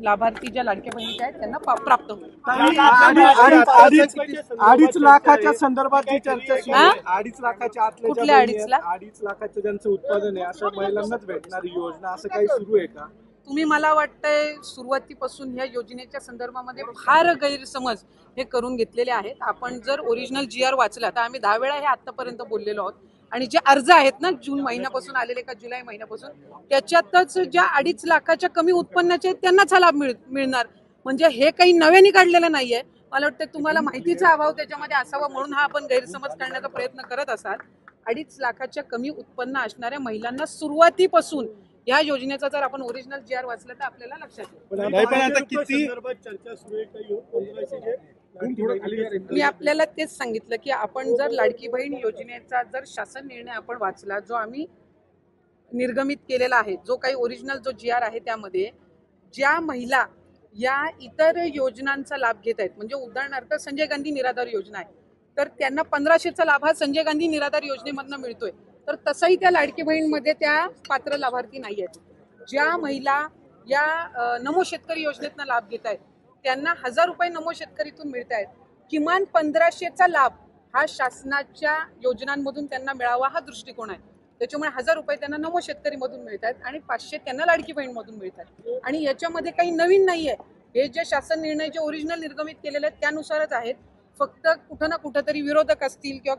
लाभार्थी ज्या लाडक्या बहिणीच्या आहेत त्यांना प्राप्त होईल। 2.5 लाखाच्या संदर्भात जी चर्चा सुरू आहे, 2.5 लाखाच्या आतल्या कुठल्या 2.5 लाख? 2.5 लाखाचं ज्यांचं उत्पादन आहे अशा महिलांनाच भेटणारी योजना असं काही सुरू आहे का? तुम्ही मला वाटतंय सुरुवातीपासून ह्या योजनेच्या संदर्भामध्ये फार गैरसमज हे करून घेतलेले आहेत। आपण जर ओरिजिनल GR वाचला तर आम्ही 10 वेळा हे आतापर्यंत बोललेलो आहोत आणि जे अर्ज आहेत ना जून महिन्यापासून आलेले का जुलै महिन्यापासून त्याच्यातच ज्या 2.5 लाखाच्या कमी उत्पन्नाचे आहेत त्यांनाच हा लाभ मिळणार। म्हणजे हे काही नव्याने काढलेलं नाहीये। मला वाटतं तुम्हाला माहितीचा अभाव त्याच्यामध्ये असावा म्हणून हा आपण गैरसमज करण्याचा प्रयत्न करत असाल। 2.5 लाखाच्या कमी उत्पन्न असणाऱ्या महिलांना सुरुवातीपासून या योजनेचा जर आपण ओरिजिनल GR वाचलं तर आपल्याला लक्षात येईल। नाही, पण आता किती चर्चा सुरू आहे मी आपल्याला तेच सांगितलं की आपण जर लाडकी बहीण योजनेचा जर शासन निर्णय आपण वाचला जो आम्ही निर्गमित केलेला आहे, जो काही ओरिजिनल जो GR आहे त्यामध्ये ज्या महिला या इतर योजनांचा लाभ घेत आहेत म्हणजे उदाहरणार्थ संजय गांधी निराधार योजना आहे तर त्यांना 1500चा लाभ हा संजय गांधी निराधार योजनेमधनं मिळतोय, तर तसंही त्या लाडकी बहीणमध्ये त्या पात्र लाभार्थी नाही आहेत। ज्या महिला या नमो शेतकरी योजनेतनं लाभ घेत आहेत त्यांना 1000 रुपये नमो शेतकरीतून मिळत आहेत। किमान 1500चा लाभ हा शासनाच्या योजनांमधून त्यांना मिळावा हा दृष्टिकोन आहे। त्याच्यामुळे 1000 रुपये त्यांना नमो शेतकरीमधून मिळत आहेत आणि 500 त्यांना लाडकी बहीणमधून मिळतात आणि याच्यामध्ये काही नवीन नाहीये। हे जे शासन निर्णय जे ओरिजिनल निर्गमित केलेले आहेत त्यानुसारच आहेत। फक्त कुठं ना कुठं तरी विरोधक असतील किंवा